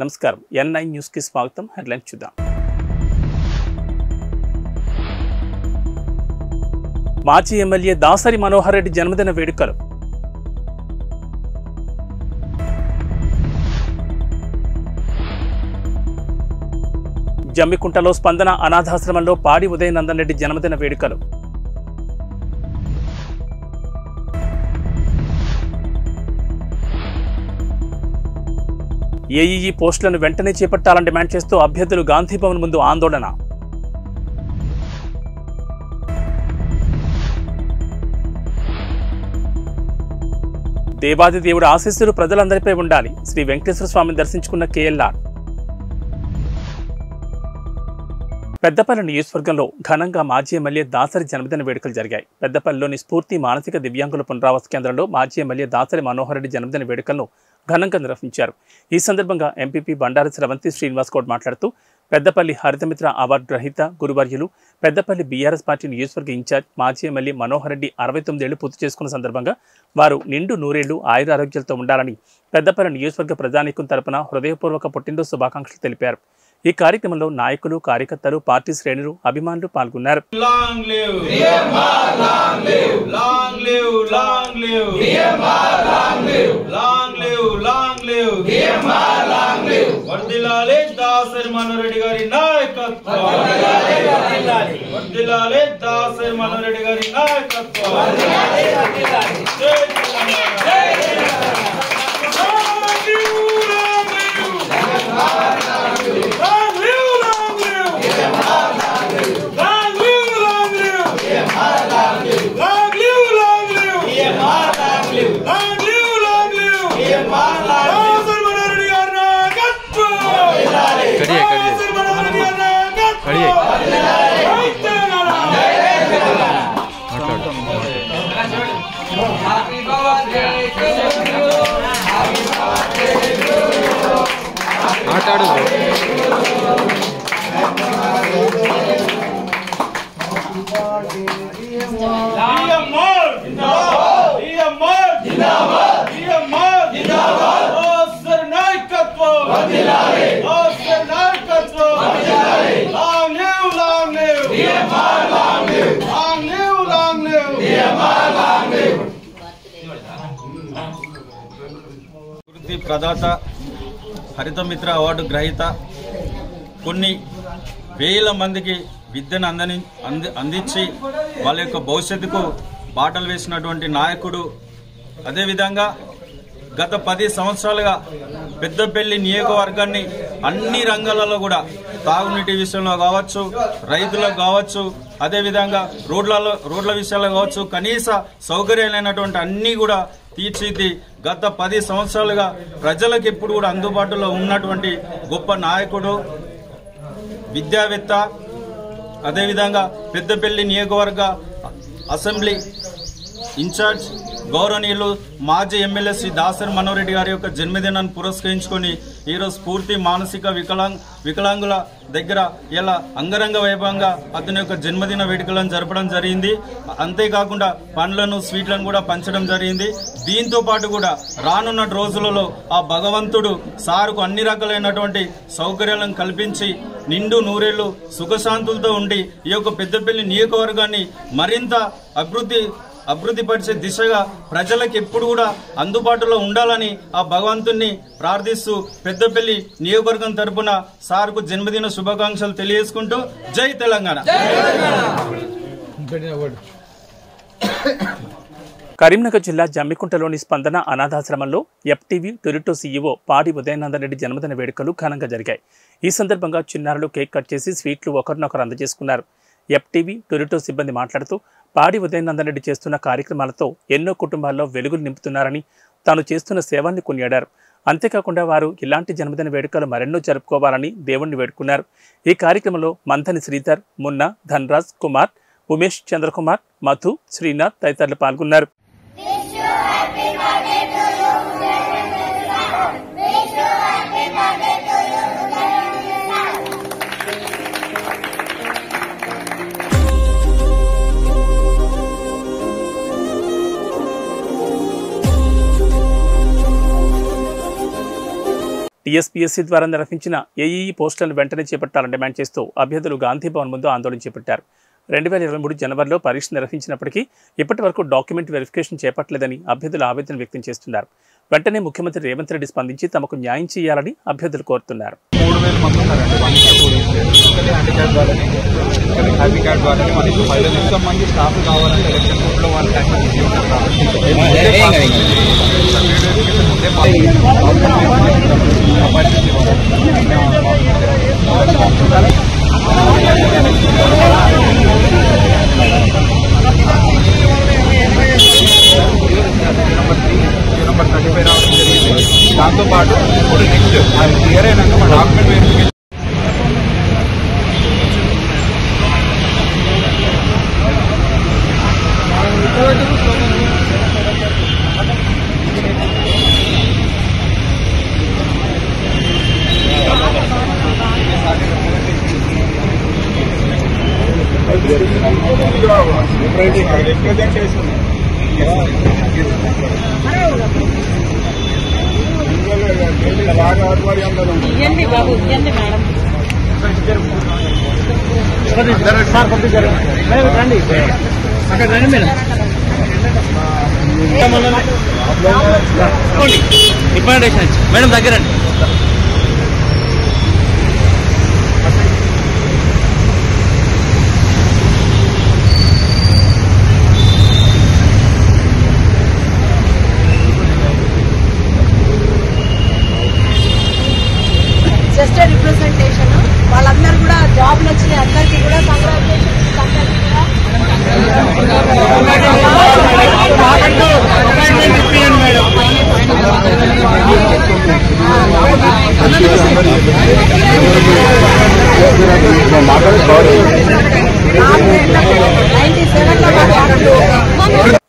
నమస్కారం N9 news కి స్వాగతం. హెడ్లైన్స్ చూద్దాం. మాజీ ఎమ్మెల్యే దాసరి మనోహర్ రెడ్డి జన్మదిన వేడుకలు. జమ్మికుంటలో స్పందన అనాథాశ్రమంలో పాడి ఉదయనందన్ రెడ్డి జన్మదిన వేడుకలు. ఏఈఈ పోస్టులను వెంటనే చేపట్టాలని డిమాండ్ చేస్తూ అభ్యర్థులు గాంధీభవన్ ముందు ఆందోళన. దేవాది దేవుడి ఆశీస్సులు ప్రజలందరిపై ఉండాలి. శ్రీ వెంకటేశ్వర స్వామిని దర్శించుకున్న కేఎల్ఆర్. పెద్దపల్లి నియోజకవర్గంలో ఘనంగా మాజీ ఎమ్మెల్యే దాసరి జన్మదిన వేడుకలు జరిగాయి. పెద్దపల్లిలోని స్ఫూర్తి మానసిక దివ్యాంగుల పునరావాస కేంద్రంలో మాజీ ఎమ్మెల్యే దాసరి మనోహర్ రెడ్డి జన్మదిన వేడుకలను ఘనంగా నిర్వహించారు. ఈ సందర్భంగా ఎంపీపీ బండారు స్రవంతి శ్రీనివాస్ గౌడ్ మాట్లాడుతూ పెద్దపల్లి హరితమిత్ర అవార్డు గ్రహీత గురువర్యులు పెద్దపల్లి బీఆర్ఎస్ పార్టీ నియోజకవర్గ ఇన్ఛార్జ్ మాజీ ఎమ్మెల్యే మనోహర్ రెడ్డి 69 ఏళ్లు పూర్తి చేసుకున్న సందర్భంగా వారు నిండు నూరేళ్లు ఆయురారోగ్యాలతో ఉండాలని పెద్దపల్లి నియోజకవర్గ ప్రజానీకం తరపున హృదయపూర్వక పుట్టినరోజు శుభాకాంక్షలు తెలిపారు. ఈ కార్యక్రమంలో నాయకులు, కార్యకర్తలు, పార్టీ శ్రేణులు, అభిమానులు పాల్గొన్నారు. ప్రదాత, హరితమిత్ర అవార్డు గ్రహీత, కొన్ని వేల మందికి విద్యను అందించి వాళ్ళ యొక్క భవిష్యత్తుకు బాటలు వేసినటువంటి నాయకుడు. అదేవిధంగా గత 10 సంవత్సరాలుగా పెద్దపల్లి నియోజకవర్గాన్ని అన్ని రంగాలలో కూడా తాగునీటి విషయంలో కావచ్చు, రైతులకు కావచ్చు, అదేవిధంగా రోడ్ల విషయాల్లో కావచ్చు, కనీస సౌకర్యాలైనటువంటి అన్ని కూడా తీర్చిది గత 10 సంవత్సరాలుగా ప్రజలకు ఎప్పుడు కూడా అందుబాటులో ఉన్నటువంటి గొప్ప నాయకుడు, విద్యావేత్త. అదేవిధంగా పెద్దపల్లి నియోజకవర్గ అసెంబ్లీ ఇన్ఛార్జ్ గౌరవనీయులు మాజీ ఎమ్మెల్యే శ్రీ దాసరి మనోహర్ రెడ్డి గారి యొక్క జన్మదినాన్ని పురస్కరించుకొని ఈరోజు స్ఫూర్తి మానసిక వికలాంగుల దగ్గర ఇలా అంగరంగ వైభవంగా అతని యొక్క జన్మదిన వేడుకలను జరపడం జరిగింది. అంతేకాకుండా పండ్లను, స్వీట్లను కూడా పంచడం జరిగింది. దీంతో పాటు కూడా రానున్న రోజులలో ఆ భగవంతుడు సారుకు అన్ని రకాలైనటువంటి సౌకర్యాలను కల్పించి నిండు నూరేళ్లు సుఖశాంతులతో ఉండి ఈ యొక్క పెద్దపల్లి నియోజకవర్గాన్ని మరింత అభివృద్ధి పరిచే దిశగా ప్రజలకు ఎప్పుడు కూడా అందుబాటులో ఉండాలని ఆ భగవంతుణ్ణి ప్రార్థిస్తూ పెద్దపల్లి నియోజకవర్గం తరపున సార్కు జన్మదిన శుభాకాంక్షలు తెలియజేసుకుంటూ జై తెలంగాణ. కరీంనగర్ జిల్లా జమ్మికుంటలోని స్పందన అనాథాశ్రమంలో ఎఫ్టీవీ టొరిటో సీఈఓ పాడి ఉదయనందన్ రెడ్డి జన్మదిన వేడుకలు ఘనంగా జరిగాయి. ఈ సందర్భంగా చిన్నారులు కేక్ కట్ చేసి స్వీట్లు ఒకరినొకరు అందజేసుకున్నారు. ఎఫ్టీవీ టొరిటో సిబ్బంది మాట్లాడుతూ పాడి ఉదయనందన్ రెడ్డి చేస్తున్న కార్యక్రమాలతో ఎన్నో కుటుంబాల్లో వెలుగులు నింపుతున్నారని, తాను చేస్తున్న సేవల్ని కొనియాడారు. అంతేకాకుండా వారు ఇలాంటి జన్మదిన వేడుకలు మరెన్నో జరుపుకోవాలని దేవుణ్ణి వేడుకున్నారు. ఈ కార్యక్రమంలో మంథని శ్రీధర్, మున్నా, ధన్రాజ్, కుమార్, ఉమేష్ చంద్రకుమార్, మధు, శ్రీనాథ్ తదితరులు పాల్గొన్నారు. టీఎస్పీఎస్సీ ద్వారా నిర్వహించిన ఏఈఈ పోస్టులను వెంటనే చేపట్టాలని డిమాండ్ చేస్తూ అభ్యర్థులు గాంధీభవన్ ముందు ఆందోళన చేపట్టారు. 2023 జనవరిలో పరీక్ష నిర్వహించినప్పటికీ ఇప్పటి వరకు డాక్యుమెంట్ వెరిఫికేషన్ చేపట్టలేదని అభ్యర్థులు ఆవేదన వ్యక్తం చేస్తున్నారు. వెంటనే ముఖ్యమంత్రి రేవంత్ రెడ్డి స్పందించి తమకు న్యాయం చేయాలని అభ్యర్థులు కోరుతున్నారు. 3000 మంది ఉన్నారండి. హ్యాపీ కార్డ్ వాళ్ళని మనకి 5 లక్షల మంది స్టాఫ్ కావాలంటే ఎలక్షన్ కోర్టులో వాళ్ళు యాక్టివ్ ఉంటారు నెంబర్ 35 రావడం జరిగింది. దాంతోపాటు ఇప్పుడు నెక్స్ట్ అది క్లియర్ అయినాక మా డాక్యుమెంట్ వెరిఫికేషన్ రిప్రజెంటేషన్ ఇవ్వండి బాబు, ఇవ్వండి మేడం. రండి అక్కడ రండి మేడం. రిప్రజెంటేషన్ మేడం దగ్గర రండి. జస్ట్ రిప్రజెంటేషన్ వాళ్ళందరూ కూడా జాబ్లు వచ్చినాయి. అందరికీ కూడా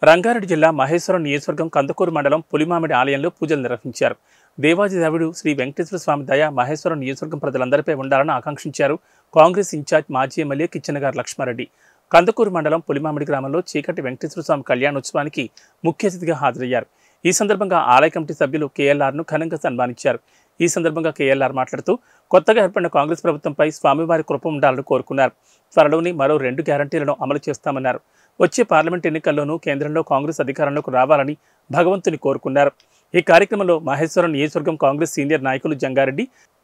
రంగారెడ్డి జిల్లా మహేశ్వరం నియోజకవర్గం కందుకూరు మండలం పులిమామిడి ఆలయంలో పూజలు నిర్వహించారు. దేవాదిదేవుడు శ్రీ వెంకటేశ్వర స్వామి దయ మహేశ్వరం నియోజకవర్గం ప్రజలందరిపై ఉండాలని ఆకాంక్షించారు కాంగ్రెస్ ఇన్ఛార్జ్ మాజీ ఎమ్మెల్యే కిచ్చెనగారి లక్ష్మారెడ్డి. కందుకూరు మండలం పులిమామిడి గ్రామంలో చీకటి వెంకటేశ్వర స్వామి కళ్యాణోత్సవానికి ముఖ్య అతిథిగా హాజరయ్యారు. ఈ సందర్భంగా ఆలయ కమిటీ సభ్యులు కేఎల్ఆర్ను ఘనంగా సన్మానించారు. ఈ సందర్భంగా కేఎల్ఆర్ మాట్లాడుతూ కొత్తగా ఏర్పడిన కాంగ్రెస్ ప్రభుత్వంపై స్వామివారి కృప ఉండాలని కోరుకున్నారు. త్వరలోని మరో 2 గ్యారంటీలను అమలు చేస్తామన్నారు. వచ్చే పార్లమెంట్ ఎన్నికల్లోనూ కేంద్రంలో కాంగ్రెస్ అధికారంలోకి రావాలని భగవంతుని కోరుకున్నారు. ఈ కార్యక్రమంలో మహేశ్వరం నియోజకవర్గం కాంగ్రెస్ సీనియర్ నాయకులు జంగారెడ్డి,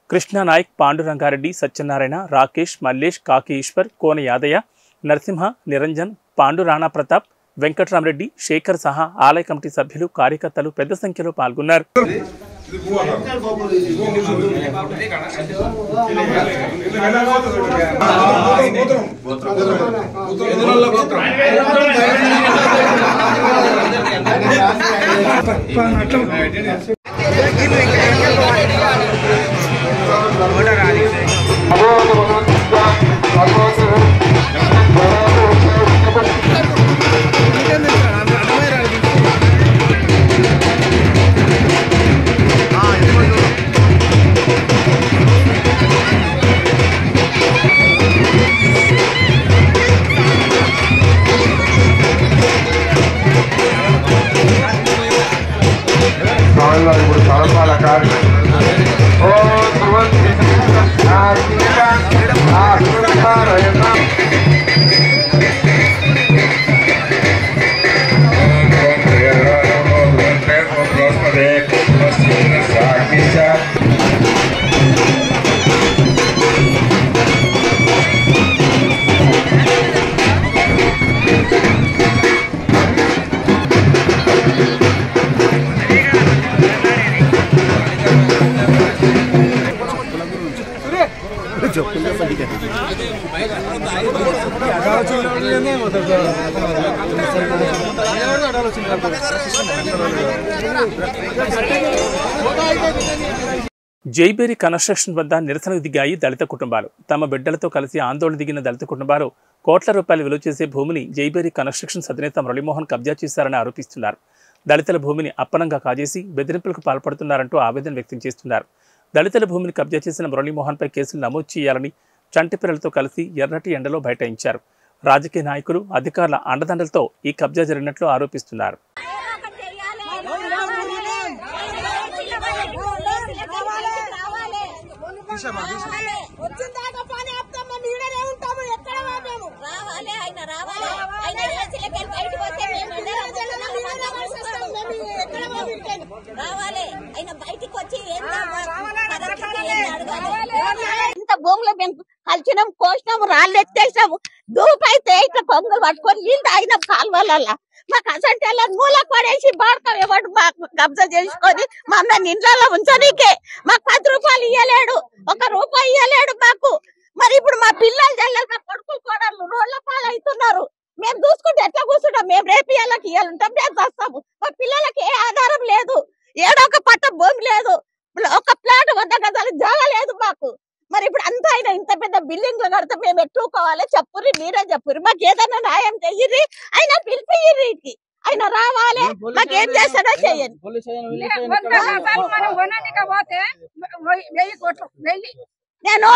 కృష్ణానాయక్, పాండురంగారెడ్డి, సత్యనారాయణ, రాకేష్, మల్లేష్, కాకి ఈశ్వర్, కోన యాదయ్య, నరసింహ, నిరంజన్, పాండు రాణా ప్రతాప్, వెంకట్రామరెడ్డి, శేఖర్ సహా ఆలయ కమిటీ సభ్యులు, కార్యకర్తలు పెద్ద సంఖ్యలో పాల్గొన్నారు. జైబేరి కన్స్ట్రక్షన్ వద్ద నిరసనకు దిగాయి దళిత కుటుంబాలు. తమ బిడ్డలతో కలిసి ఆందోళన దిగిన దళిత కుటుంబాలు కోట్ల రూపాయలు విలువ చేసే భూమిని జైబేరి కన్స్ట్రక్షన్స్ అధినేత మురళీమోహన్ కబ్జా చేశారని ఆరోపిస్తున్నారు. దళితుల భూమిని అప్పనంగా కాజేసి బెదిరింపులకు పాల్పడుతున్నారంటూ ఆవేదన వ్యక్తం చేస్తున్నారు. దళితుల భూమిని కబ్జా చేసిన మురళీమోహన్పై కేసులు నమోదు చేయాలని చంటి పిల్లలతో కలిసి ఎర్రటి ఎండలో బైఠాయించారు. రాజకీయ నాయకులు, అధికారుల అండదండలతో ఈ కబ్జా జరిగినట్లు ఆరోపిస్తున్నారు. వచ్చిందాకా పని ఆపుతాం ఈడనే ఉంటాము ఎక్కడ మేము రావాలి ఆయన రావాలి ఆయన ఏసీలకెళ్ళి బయటకు వస్తే రావాలి ఆయన బయటికి వచ్చి ఇంత భూములు మేము కలిసినాం కోసినాము రాళ్ళు ఎత్తేసాము దూపైతే ఇట్లా పొంగులు పట్టుకొని నీళ్ళు తాగినాం కాలువలల్లా మాకు అసంటే మూలకు పడేసి బాడతాం ఎవడు మాకు కబ్జా చేసుకొని మమ్మల్ని ఇంట్లో ఉంచనీకే మాకు 10 రూపాయలు ఇయ్యలేడు 1 రూపాయి ఇయ్యలేడు మాకు మరి ఇప్పుడు మా పిల్లలు జల్లలు మా కొడుకులు కోడళ్ళు రోడ్ల పాలు అవుతున్నారు మేము చూసుకుంటే ఎట్లా కూర్చుంటాం మేము రేపు ఇయ్యాలకి ఇయ్యాలంటాం మేము వస్తాము మా పిల్లలకి ఏ ఆధారం లేదు ఏడో ఒక పట్ట భూమి లేదు ఒక ప్లాట్ 100 గజాలు జాగా లేదు మాకు మరి ఇప్పుడు అంతా ఆయన ఇంత పెద్ద బిల్డింగ్లు కడితే మేము ఎట్టుకోవాలి చెప్పుర్రి మీరే చెప్పుర్రి మాకు ఏదైనా న్యాయం చెయ్యి ఆయన పిలిపియ్యి ఆయన రావాలి మాకేం చేస్తాడో చెయ్యండి నేను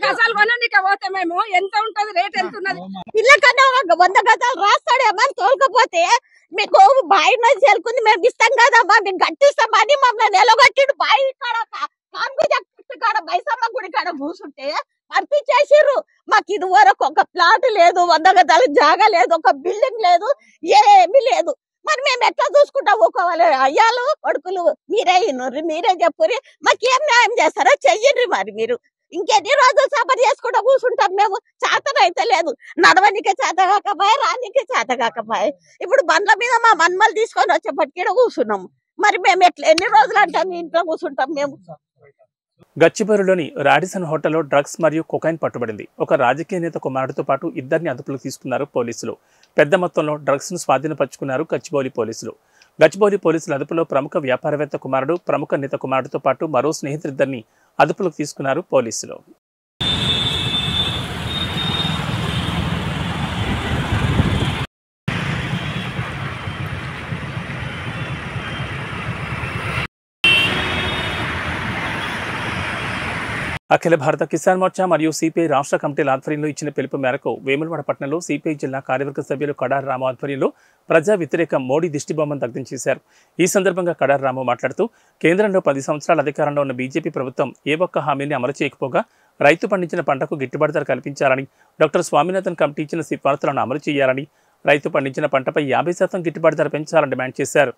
గజాలు కొనడానికి పోతే మేము ఎంత ఉంటది రేట్ ఎంత ఉన్నది పిల్లకన్నా 100 గజాలు రాస్తాడేమో అని తోలుకపోతే మీకు బావి నుంచి వెళ్తుంది మేము ఇస్తాం కదమ్మా మేము గట్టిస్తామని మమ్మల్ని నిలగొట్టిండు బావి కాడ కాడ బైసమ్మ గుడి కాడ కూర్చుంటే పంపించేసిర్రు మాకు ఇది వరకు ఒక ప్లాట్ లేదు 100 గజాలు జాగా లేదు ఒక బిల్డింగ్ లేదు ఏమీ లేదు మరి మేము ఎట్లా చూసుకుంటా ఊకోవాలి అయ్యాలు కొడుకులు మీరే ఇన్నుర్రి మీరే చెప్పుర్రి మాకేం న్యాయం చేస్తారో చెయ్యండి మరి మీరు ఇంకెన్ని రోజులు సఫర్ చేసుకుంటా కూర్చుంటాం మేము చేతనైతే లేదు నడవనికే చేత కాకపోయే రానికే చేత కాకపోయే ఇప్పుడు బండ్ల మీద మా మన్మలు తీసుకొని వచ్చేపటికి కూర్చున్నాము మరి మేము ఎన్ని రోజులు అంటాం ఇంట్లో కూర్చుంటాం మేము గచ్చిబౌలిలోని రాడిసన్ హోటల్లో డ్రగ్స్ మరియు కొకైన్ పట్టుబడింది. ఒక రాజకీయ నేత కుమారుడితో పాటు ఇద్దరిని అదుపులోకి తీసుకున్నారు పోలీసులు. పెద్ద మొత్తంలో డ్రగ్స్ ను స్వాధీనపరుచుకున్నారు గచ్చిబౌలి పోలీసులు. గచ్చిబౌలి పోలీసుల అదుపులో ప్రముఖ వ్యాపారవేత్త కుమారుడు, ప్రముఖ నేత కుమారుడితో పాటు మరో స్నేహితుడిద్దరిని అదుపులోకి తీసుకున్నారు పోలీసులు. అఖిల భారత కిసాన్ మోర్చా మరియు సిపిఐ రాష్ట్ర కమిటీల ఆధ్వర్యంలో ఇచ్చిన పిలుపు మేరకు వేములవాడ పట్టణంలో సిపిఐ జిల్లా కార్యవర్గ సభ్యులు కడారి రాము ఆధ్వర్యంలో ప్రజా వ్యతిరేక మోడీ దిష్టిబొమ్మను దగ్ధం చేశారు. ఈ సందర్భంగా కడారి రాము మాట్లాడుతూ కేంద్రంలో 10 సంవత్సరాల అధికారంలో ఉన్న బీజేపీ ప్రభుత్వం ఏ ఒక్క హామీని అమలు చేయకపోగా రైతు పండించిన పంటకు గిట్టుబాటు ధర కల్పించాలని, డాక్టర్ స్వామినాథన్ కమిటీ ఇచ్చిన సిఫార్సులను అమలు చేయాలని, రైతు పండించిన పంటపై 50% గిట్టుబాటు ధర పెంచాలని డిమాండ్ చేశారు.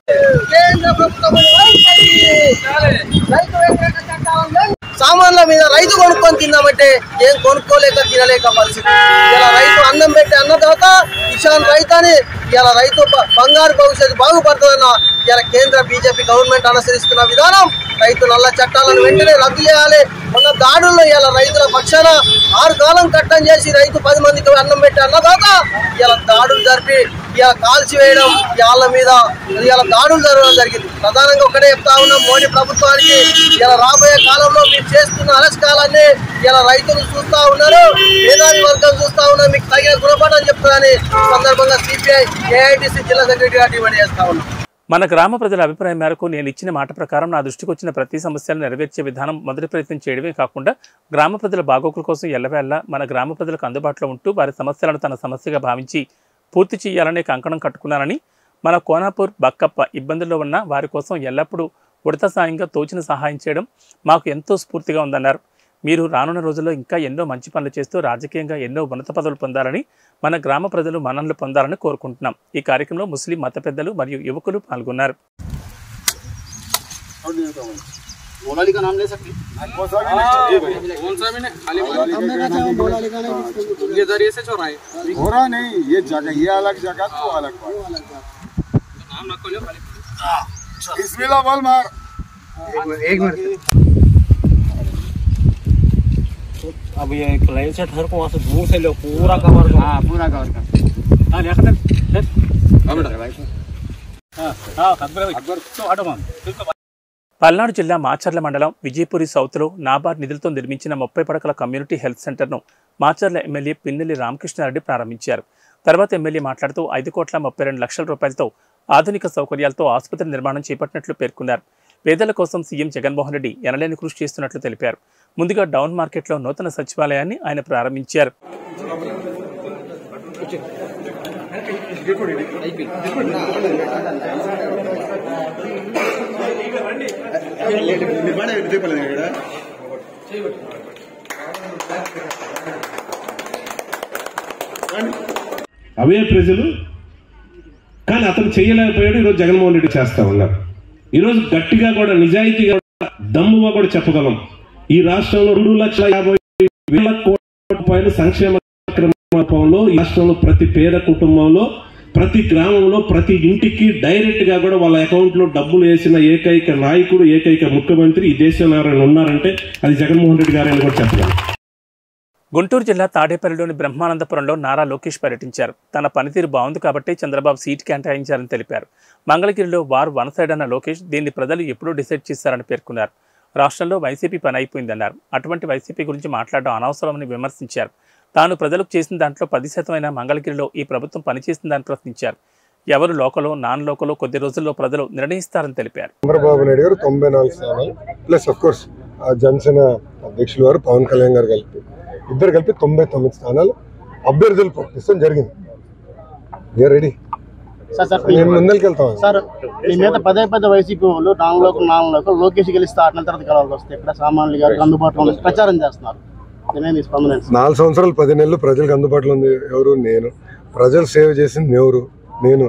సామాన్ల మీద రైతు కొనుక్కొని తిందామంటే ఏం కొనుక్కోలేక తినలేక పరిస్థితి. ఇలా రైతు అన్నం పెట్టి అన్నదాత కిసాన్ రైతు అని ఇలా రైతు బంగారు భవిష్యత్తు బాగుపడుతుందన్న ఇలా కేంద్ర బీజేపీ గవర్నమెంట్ అనుసరిస్తున్న విధానం రైతు నల్ల చట్టాలను వెంటనే రద్దు చేయాలి. మొన్న దాడుల్లో ఇలా రైతుల పక్షాన 6 కాలం కట్టం చేసి రైతు 10 మందికి అన్నం పెట్టి అన్నదాత ఇలా దాడులు జరిపి ఇలా కాల్చివేయడం, వాళ్ళ మీద ఇలా దాడులు జరగడం జరిగింది. ప్రధానంగా ఒకటే చెప్తా ఉన్నాం, మోడీ ప్రభుత్వానికి ఇలా రాబోయే కాలంలో మీరు చేస్తున్న అరెస్టాలన్నీ ఇలా రైతులు చూస్తా ఉన్నారు, మేధావి వర్గం చూస్తా ఉన్నారు, మీకు తగిన గుణపాఠం చెప్తారని సందర్భంగా సిపిఐ ఏఐటిసి జిల్లా సెక్రటరీగా డిమాండ్ చేస్తా ఉన్నాం. మన గ్రామ ప్రజల అభిప్రాయం మేరకు నేను ఇచ్చిన మాట ప్రకారం నా దృష్టికి వచ్చిన ప్రతి సమస్యలను నెరవేర్చే విధానం మొదటి ప్రయత్నం చేయడమే కాకుండా గ్రామ ప్రజల బాగోగుల కోసం ఎల్లవేళ మన గ్రామ ప్రజలకు అందుబాటులో ఉంటూ వారి సమస్యలను తన సమస్యగా భావించి పూర్తి చేయాలనే కంకణం కట్టుకున్నానని, మన కోనాపూర్ బక్కప్ప ఇబ్బందుల్లో ఉన్న వారి కోసం ఎల్లప్పుడూ ఉడత సాయంగా తోచిన సహాయం చేయడం మాకు ఎంతో స్ఫూర్తిగా ఉందన్నారు. మీరు రానున్న రోజుల్లో ఇంకా ఎన్నో మంచి పనులు చేస్తూ రాజకీయంగా ఎన్నో ఉన్నత పదవులు పొందాలని, మన గ్రామ ప్రజలు మన్ననలు పొందాలని కోరుకుంటున్నాం. ఈ కార్యక్రమంలో ముస్లిం మత పెద్దలు మరియు యువకులు పాల్గొన్నారు. अब ये क्लाइंट से हर को वहाँ से दूर से लो, पूरा कवर कर। हाँ, पूरा कवर कर। हाँ, ले खत्म। పల్నాడు జిల్లా మాచర్ల మండలం విజయపురి సౌత్లో నాబార్డ్ నిధులతో నిర్మించిన 30 పడకల కమ్యూనిటీ హెల్త్ సెంటర్ను మాచర్ల ఎమ్మెల్యే పిన్నెల్లి రామకృష్ణారెడ్డి ప్రారంభించారు. తర్వాత ఎమ్మెల్యే మాట్లాడుతూ 5,32 లక్షల రూపాయలతో ఆధునిక సౌకర్యాలతో ఆసుపత్రి నిర్మాణం చేపట్టినట్లు పేర్కొన్నారు. పేదల కోసం సీఎం జగన్మోహన్ రెడ్డి ఎనలేని కృషి చేస్తున్నట్లు తెలిపారు. ముందుగా డౌన్ మార్కెట్లో నూతన సచివాలయాన్ని ఆయన ప్రారంభించారు. అవే ప్రజలు, కానీ అతను చేయలేకపోయాడు. ఈరోజు జగన్మోహన్ రెడ్డి చేస్తా ఉన్నారు. ఈరోజు గట్టిగా కూడా నిజాయితీగా దమ్ముగా కూడా చెప్పగలం, ఈ రాష్ట్రంలో 2,50,000 కోట్ల రూపాయలు సంక్షేమ కార్యక్రమంలో ఈ రాష్ట్రంలో ప్రతి పేద కుటుంబంలో, ప్రతి గ్రామంలో, ప్రతి ఇంటికి డైరెక్ట్ గా కూడా వాళ్ళ అకౌంట్ లో డబ్బులు వేసిన ఏకైక నాయకుడు, ఏకైక ముఖ్యమంత్రి ఈ దేశంలో ఎవరైనా ఉన్నారంటే అది జగన్మోహన్ రెడ్డి గారు అని కూడా చెప్పగలం. గుంటూరు జిల్లా తాడేపల్లిలోని బ్రహ్మానందపురంలో నారా లోకేష్ పర్యటించారు. తన పనితీరు బాగుంది కాబట్టి చంద్రబాబు సీటు కేటాయించారని తెలిపారు. మంగళగిరిలో వార్ వన్ సైడ్ అన్న లోకేష్ దీన్ని ప్రజలు ఎప్పుడూ డిసైడ్ చేశారని పేర్కొన్నారు. రాష్ట్రంలో వైసీపీ పని అయిపోయిందన్నారు. అటువంటి వైసీపీ గురించి మాట్లాడడం అనవసరమని విమర్శించారు. తాను ప్రజలకు చేసిన దాంట్లో 10% అయినా మంగళగిరిలో ఈ ప్రభుత్వం పనిచేసిందని ప్రశ్నించారు. ఎవరు లోకలో నాన్ లోకలో కొద్ది రోజుల్లో ప్రజలు నిర్ణయిస్తారని తెలిపారు. చంద్రబాబు నాయుడు గారు 94 స్థానాలు ప్లస్ ఆఫ్ కోర్స్ జనసేన అధ్యక్షులు గారు పవన్ కళ్యాణ్ గారు ఇద్దరు కలిపి 99 స్థానాలు అభ్యర్థులు ప్రకటించడం జరిగింది. రెడీ ముందరికి వెళ్తాం సార్. మీ మీద పదే వైసీపీ వాళ్ళు నాలుగు లోకేష్ గెలిస్తే 6 నెలల తర్వాత కలవాల్సి వస్తే ఇక్కడ సామాన్యులు గారికి అందుబాటులో ప్రచారం చేస్తున్నారు. 4 సంవత్సరాలు 10 నెలలు ప్రజలకు అందుబాటులో ఉంది ఎవరు? నేను. ప్రజలు సేవ చేసింది ఎవరు? నేను.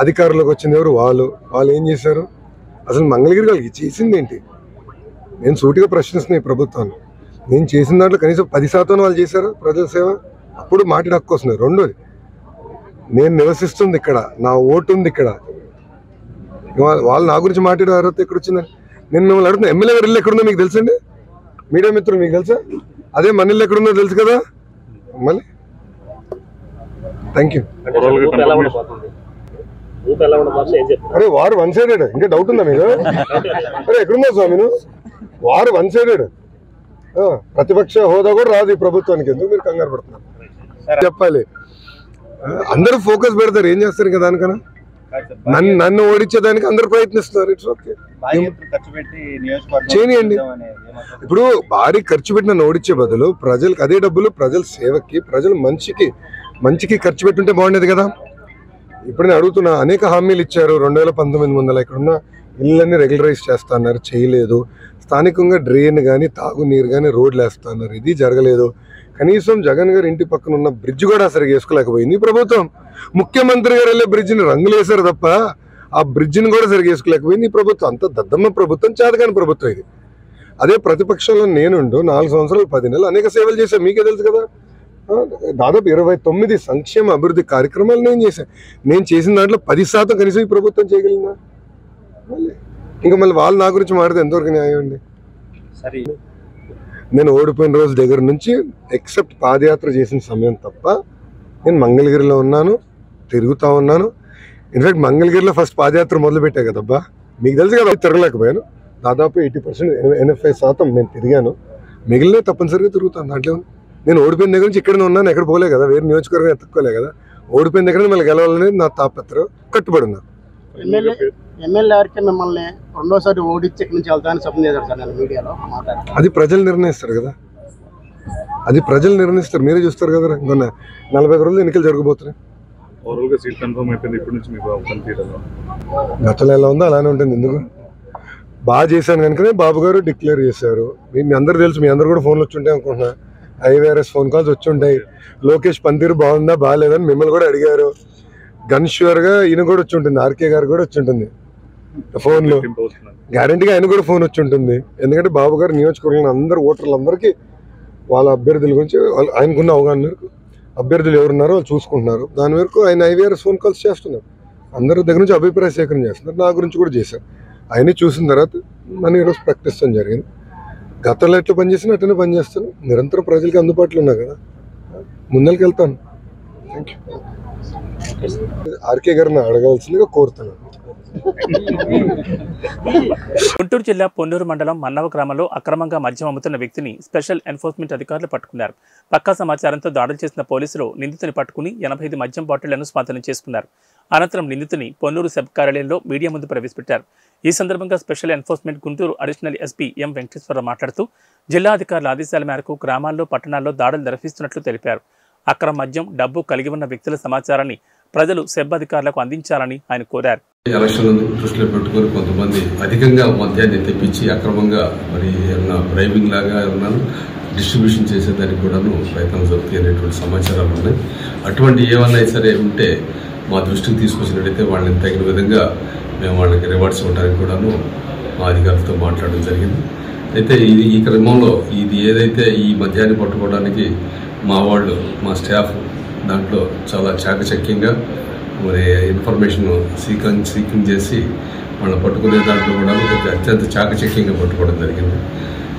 అధికారులకు వచ్చింది ఎవరు? వాళ్ళు ఏం చేశారు? అసలు మంగళగిరి వాళ్ళకి చేసింది ఏంటి? నేను సూటిగా ప్రశ్నిస్తున్నాను ఈ ప్రభుత్వాన్ని. నేను చేసిన దాంట్లో కనీసం 10% వాళ్ళు చేశారు ప్రజల సేవ. అప్పుడు మాట్లాడే హక్కు వస్తుంది. రెండోది, నేను నివసిస్తుంది ఇక్కడ, నా ఓటు ఉంది ఇక్కడ, వాళ్ళు నా గురించి మాట్లాడే అర్హత ఎక్కడ వచ్చిందని నేను మిమ్మల్ని అడుగుతున్నా. ఎమ్మెల్యే గారు ఇల్లు ఎక్కడుందో మీకు తెలుసండి? మీడియా మిత్రులు మీకు తెలుసా? అదే మన ఇల్లు ఎక్కడుందో తెలుసు కదా. మళ్ళీ థ్యాంక్ యూ. అరే వారు వన్ సైడెడ్, ఇంకా డౌట్ ఉందా మీకు? అరే ఎక్కడున్నా స్వామి నువ్వు? వారు వన్ సైడెడ్. ప్రతిపక్ష హోదా కూడా రాదు ఈ ప్రభుత్వానికి. ఎందుకు మీరు కంగారు పడుతున్నారు? చెప్పాలి. అందరూ ఫోకస్ పెడతారు, ఏం చేస్తారు ఇంకా దానికన్నా. నన్ను ఓడించేదానికి అందరు ప్రయత్నిస్తున్నారు. ఇట్స్ ఓకే, చేయనియండి. ఇప్పుడు భారీ ఖర్చు పెట్టి నన్ను ఓడించే బదులు ప్రజలకు అదే డబ్బులు ప్రజల సేవకి, ప్రజల మంచికి ఖర్చు పెట్టుంటే బాగుండేది కదా. ఇప్పుడు నేను అడుగుతున్నా, అనేక హామీలు ఇచ్చారు. 2019 ముందర ఇక్కడున్న ఇళ్ళన్నీ రెగ్యులరైజ్ చేస్తా అన్నారు, చేయలేదు. స్థానికంగా డ్రైన్ కానీ, తాగునీరు కానీ, రోడ్లు వేస్తా అన్నారు, ఇది జరగలేదు. కనీసం జగన్ గారు ఇంటి పక్కన ఉన్న బ్రిడ్జ్ కూడా సరిగ్గా వేసుకోలేకపోయింది ఈ ప్రభుత్వం. ముఖ్యమంత్రి గారు వెళ్ళే బ్రిడ్జిని రంగులు వేశారు తప్ప ఆ బ్రిడ్జిని కూడా సరిగ్గా వేసుకోలేకపోయింది ఈ ప్రభుత్వం. అంత దద్దమ్మ ప్రభుత్వం, చేతకాని ప్రభుత్వం ఇది. అదే ప్రతిపక్షంలో నేనుండు 4 సంవత్సరాలు 10 నెలలు అనేక సేవలు చేశాను, మీకే తెలుసు కదా. దాదాపు 29 సంక్షేమ అభివృద్ధి కార్యక్రమాలు నేను చేశాను. నేను చేసిన దాంట్లో 10% కనీసం ఈ ప్రభుత్వం చేయగలిగిందా? ఇంకా మళ్ళీ వాళ్ళు నా గురించి మాట్లాడితే ఎంతవరకు న్యాయం అండి? నేను ఓడిపోయిన రోజు దగ్గర నుంచి ఎక్సెప్ట్ పాదయాత్ర చేసిన సమయం తప్ప నేను మంగళగిరిలో ఉన్నాను, తిరుగుతూ ఉన్నాను. ఇన్ఫాక్ట్ మంగళగిరిలో ఫస్ట్ పాదయాత్ర మొదలుపెట్టా కదబ్బా, మీకు తెలుసు కదా. తిరగలేకపోయాను. దాదాపు 80% 85% నేను తిరిగాను. మిగిలిన తప్పనిసరిగా తిరుగుతాను. దాంట్లో నేను ఓడిపోయిన దగ్గర నుంచి ఇక్కడనే ఉన్నాను, ఎక్కడ పోలే కదా, వేరే నియోజకవర్గం ఎత్తుక్కోలే కదా. ఓడిపోయిన దగ్గర మళ్ళీ గెలవాలనేది నా తాపత్రం, కట్టుబడి ఉన్నారు. ఎమ్మెల్యే గారికి మిమ్మల్ని రెండోసారి ఓడించి ఇక్కడి నుంచి వెళ్తానని చెప్పడం చేశారు సార్ నేను మీడియాలో మాట్లాడారు. అది ప్రజలు నిర్ణయిస్తారు కదా, అది ప్రజలు నిర్ణయిస్తారు. మీరే చూస్తారు కదా. ఇంకొన్న 40 రోజులు ఎన్నికలు జరగబోతున్నాయి. గతంలో ఎలా ఉందో అలానే ఉంటుంది. ఎందుకు బాగా చేశాను కనుకనే బాబు గారు డిక్లేర్ చేశారు. మీ అందరూ తెలుసు, మీ అందరూ కూడా ఫోన్లు వచ్చి ఉంటాయి అనుకుంటున్నా. ఐవీఆర్ఎస్ ఫోన్ కాల్స్ వచ్చి ఉంటాయి. లోకేష్ పనితీరు బాగుందా బాగాలేదని మిమ్మల్ని కూడా అడిగారు. గన్ ష్యూర్గా ఈయన కూడా వచ్చి ఉంటుంది, ఆర్కే గారు కూడా వచ్చి ఉంటుంది ఫోన్లో. గ్యారంటీగా ఆయన కూడా ఫోన్ వచ్చి ఉంటుంది. ఎందుకంటే బాబు గారు నియోజకవర్గంలో అందరు ఓటర్లందరికీ వాళ్ళ అభ్యర్థుల గురించి ఆయనకున్న అవగాహన మేరకు అభ్యర్థులు ఎవరున్నారో వాళ్ళు చూసుకుంటున్నారు. దాని వరకు ఆయన ఐవీఆర్ఎస్ ఫోన్ కాల్స్ చేస్తున్నారు. అందరి దగ్గర నుంచి అభిప్రాయ సేకరణ చేస్తున్నారు. నా గురించి కూడా చేశారు. ఆయన్ని చూసిన తర్వాత మనం ఈరోజు ప్రకటిస్తాం జరిగింది. గతంలో ఎట్లా పనిచేసినా అట్లనే పనిచేస్తాను. నిరంతరం ప్రజలకి అందుబాటులో ఉన్నా కదా, ముందరికి వెళ్తాను. Thank you. ఆర్కే గారిని అడగవలసిందిగా కోరుతున్నాను. గుంటూరు జిల్లా పొన్నూరు మండలం మన్నవ గ్రామంలో అక్రమంగా మద్యం అమ్ముతున్న వ్యక్తిని స్పెషల్ ఎన్ఫోర్స్మెంట్ అధికారులు పట్టుకున్నారు. పక్కా సమాచారంతో దాడులు చేసిన పోలీసులు నిందితుని పట్టుకుని 85 మద్యం బాటిళ్లను స్వాధీనం చేసుకున్నారు. అనంతరం నిందితుని పొన్నూరు సబ్ కార్యాలయంలో మీడియా ముందు ప్రవేశపెట్టారు. ఈ సందర్భంగా special enforcement Guntur additional SP M Venkateswara Rao మాట్లాడుతూ జిల్లా అధికారుల ఆదేశాల మేరకు గ్రామాల్లో పట్టణాల్లో దాడులు నిర్వహిస్తున్నట్లు తెలిపారు. అక్రమ మద్యం, డబ్బు కలిగి ఉన్న వ్యక్తుల సమాచారాన్ని ప్రజలు సెబ్ అధికారులకు అందించాలని ఆయన కోరారు. ఎలక్షన్లను దృష్టిలో పెట్టుకుని కొంతమంది అధికంగా మద్యాన్ని తెప్పించి అక్రమంగా మరి ఏమన్నా డ్రైవింగ్ లాగా ఏమన్నా డిస్ట్రిబ్యూషన్ చేసేదానికి కూడాను ప్రయత్నం జరుగుతాయి అనేటువంటి సమాచారాలు ఉన్నాయి. అటువంటి ఏమన్నా సరే ఉంటే మా దృష్టికి తీసుకొచ్చినట్టయితే వాళ్ళని తగిన విధంగా మేము వాళ్ళకి రివార్డ్స్ ఇవ్వడానికి కూడాను మా అధికారులతో మాట్లాడడం జరిగింది. అయితే ఈ క్రమంలో ఇది ఏదైతే ఈ మద్యాన్ని పట్టుకోవడానికి మా వాళ్ళు మా స్టాఫ్ దాంట్లో చాలా చాకచక్యంగా మరి ఇన్ఫర్మేషన్ సీకింగ్ చేసి వాళ్ళని పట్టుకునే దాంట్లో కూడా అత్యంత చాకచక్యంగా పట్టుకోవడం జరిగింది.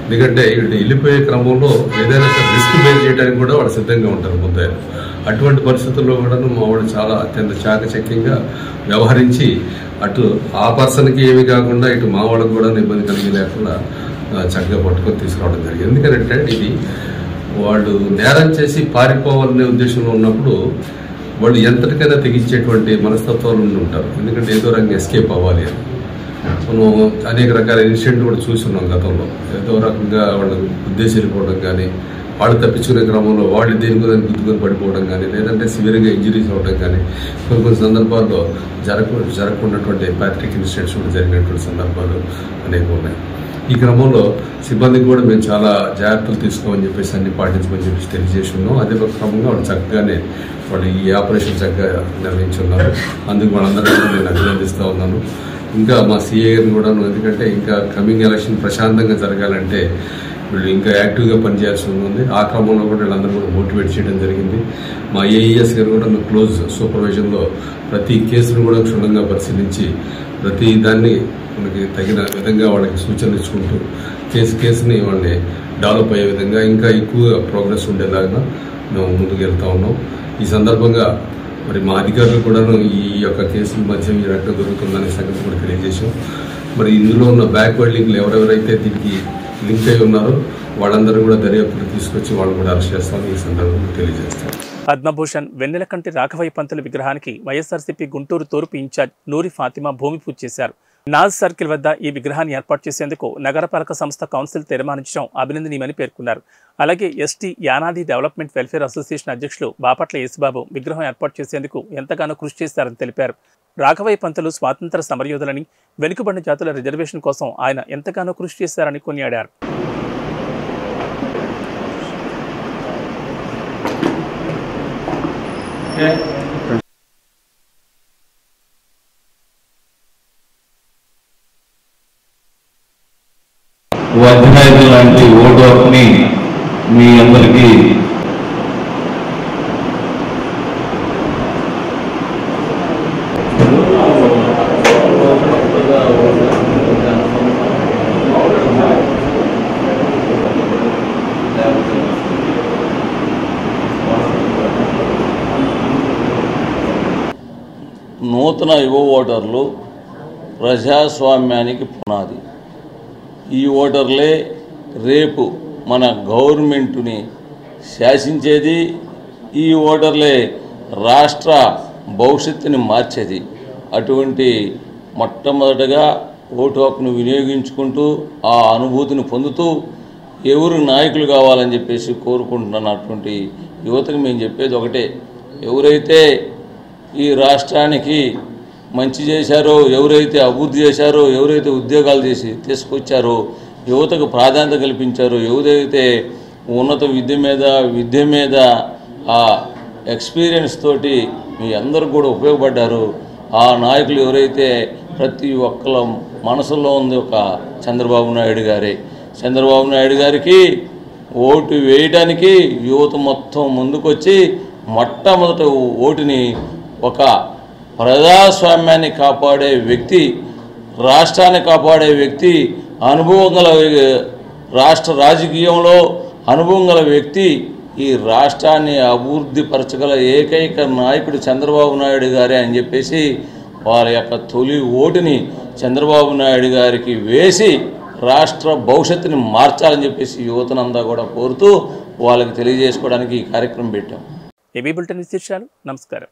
ఎందుకంటే వీళ్ళు వెళ్ళిపోయే క్రమంలో ఏదైనా రిస్క్ బేర్ చేయడానికి కూడా వాళ్ళు సిద్ధంగా ఉంటారు ముద్దాయిలు. అటువంటి పరిస్థితుల్లో కూడా మా వాళ్ళు చాలా అత్యంత చాకచక్యంగా వ్యవహరించి అటు ఆ పర్సన్కి ఏమి కాకుండా ఇటు మా వాళ్ళకు కూడా ఇబ్బంది కలిగి లేకుండా చక్కగా పట్టుకొని తీసుకురావడం జరిగింది. ఎందుకంటే ఇది వాళ్ళు నేరం చేసి పారిపోవాలనే ఉద్దేశంలో ఉన్నప్పుడు వాళ్ళు ఎంతటికైనా తెగించేటువంటి మనస్తత్వాలు ఉంటారు. ఎందుకంటే ఏదో రకంగా ఎస్కేప్ అవ్వాలి అని మనం అనేక రకాల ఇన్సిడెంట్ కూడా చూస్తున్నాం గతంలో. ఏదో రకంగా వాళ్ళు ఉద్దేశం వెళ్ళిపోవడం కానీ, వాళ్ళు తప్పించుకునే క్రమంలో వాళ్ళు దేనికి దాన్ని గుద్దుకొని పడిపోవడం కానీ, లేదంటే సివియర్గా ఇంజరీస్ అవ్వడం కానీ కొన్ని సందర్భాల్లో జరగకున్నటువంటి ప్యాథటిక్ ఇన్సిడెంట్స్ కూడా జరిగినటువంటి సందర్భాలు అనేక ఉన్నాయి. ఈ క్రమంలో సిబ్బందికి కూడా మేము చాలా జాగ్రత్తలు తీసుకోమని చెప్పేసి అన్ని పాటించమని చెప్పేసి తెలియజేసి ఉన్నాం. అదే క్రమంగా వాళ్ళు చక్కగానే వాళ్ళు ఈ ఆపరేషన్ చక్కగా నిర్వహించున్నారు. అందుకు వాళ్ళందరూ కూడా నేను అభినందిస్తూ ఉన్నాను. ఇంకా మా సిఏ గారిని కూడా, ఎందుకంటే ఇంకా కమింగ్ ఎలక్షన్ ప్రశాంతంగా జరగాలంటే వీళ్ళు ఇంకా యాక్టివ్గా పనిచేయాల్సి ఉంది. ఆ క్రమంలో కూడా వీళ్ళందరూ కూడా మోటివేట్ చేయడం జరిగింది. మా ఏఈఎస్ గారు కూడా క్లోజ్ సూపర్విజన్లో ప్రతి కేసును కూడా క్షుణ్ణంగా పరిశీలించి ప్రతి దాన్ని మనకి తగిన విధంగా వాళ్ళకి సూచనలు ఇచ్చుకుంటూ కేసుని వాళ్ళని డెవలప్ అయ్యే విధంగా ఇంకా ఎక్కువ ప్రోగ్రెస్ ఉండేలాగా మేము ముందుకు వెళ్తూ ఉన్నాం. ఈ సందర్భంగా మరి మా అధికారులు కూడాను ఈ యొక్క కేసుల మధ్య ఈ రకంగా దొరుకుతుందనే సంగతి కూడా తెలియజేశాం. మరి ఇందులో ఉన్న బ్యాక్వర్డ్ లింక్లు ఎవరెవరైతే దీనికి లింక్ అయి ఉన్నారో వాళ్ళందరూ కూడా దర్యాప్తులు తీసుకొచ్చి వాళ్ళు కూడా అరెస్ట్ చేస్తామని ఈ సందర్భంగా తెలియజేస్తాం. పద్మభూషణ్ వెన్నెలకంటి రాఘవయ్య పంతుల విగ్రహానికి వైఎస్ఆర్సీపీ గుంటూరు తూర్పు ఇన్ఛార్జ్ నూరి ఫాతిమా భూమి పూజ చేశారు. నాజ్ సర్కిల్ వద్ద ఈ విగ్రహాన్ని ఏర్పాటు చేసేందుకు నగరపాలక సంస్థ కౌన్సిల్ తీర్మానించడం అభినందనీయమని పేర్కొన్నారు. అలాగే ST Yanadi development welfare association అధ్యక్షులు బాపట్ల యేసుబాబు విగ్రహం ఏర్పాటు చేసేందుకు ఎంతగానో కృషి చేశారని తెలిపారు. రాఘవయ్య పంతులు స్వాతంత్ర సమరయోధులని, వెనుకబడిన జాతుల రిజర్వేషన్ కోసం ఆయన ఎంతగానో కృషి చేశారని కొనియాడారు. వజ్రాయుధ లాంటి ఓటు హక్కుని మీ అందరికీ నూతన యువ ఓటర్లు ప్రజాస్వామ్యానికి పునాది. ఈ ఓటర్లే రేపు మన గవర్నమెంటుని శాసించేది. ఈ ఓటర్లే రాష్ట్ర భవిష్యత్తుని మార్చేది. అటువంటి మొట్టమొదటగా ఓటు హక్కును వినియోగించుకుంటూ ఆ అనుభూతిని పొందుతూ ఎవరు నాయకులు కావాలని చెప్పేసి కోరుకుంటున్నటువంటి యువతకు మేము చెప్పేది ఒకటే, ఎవరైతే ఈ రాష్ట్రానికి మంచి చేశారో, ఎవరైతే అభివృద్ధి చేశారో, ఎవరైతే ఉద్యోగాలు చేసి తీసుకొచ్చారో, యువతకు ప్రాధాన్యత కల్పించారో, ఎవరైతే ఉన్నత విద్య మీద ఆ ఎక్స్పీరియన్స్ తోటి మీ అందరూ కూడా ఉపయోగపడ్డారో ఆ నాయకులు ఎవరైతే ప్రతి ఒక్కళ్ళ మనసులో ఉంది ఒక చంద్రబాబు నాయుడు గారే. చంద్రబాబు నాయుడు గారికి ఓటు వేయడానికి యువత మొత్తం ముందుకొచ్చి మొట్టమొదట ఓటుని ఒక ప్రజాస్వామ్యాన్ని కాపాడే వ్యక్తి, రాష్ట్రాన్ని కాపాడే వ్యక్తి, అనుభవం గల రాష్ట్ర రాజకీయంలో అనుభవం గల వ్యక్తి, ఈ రాష్ట్రాన్ని అభివృద్ధి పరచగల ఏకైక నాయకుడు చంద్రబాబు నాయుడు గారే అని చెప్పేసి వారి యొక్క తొలి ఓటుని చంద్రబాబు నాయుడు గారికి వేసి రాష్ట్ర భవిష్యత్తుని మార్చాలని చెప్పేసి యువతనంతా కూడా కోరుతూ వాళ్ళకి తెలియజేసుకోవడానికి ఈ కార్యక్రమం పెట్టాం. ఏబీ బులెటిన్ విశేషాలు. నమస్కారం.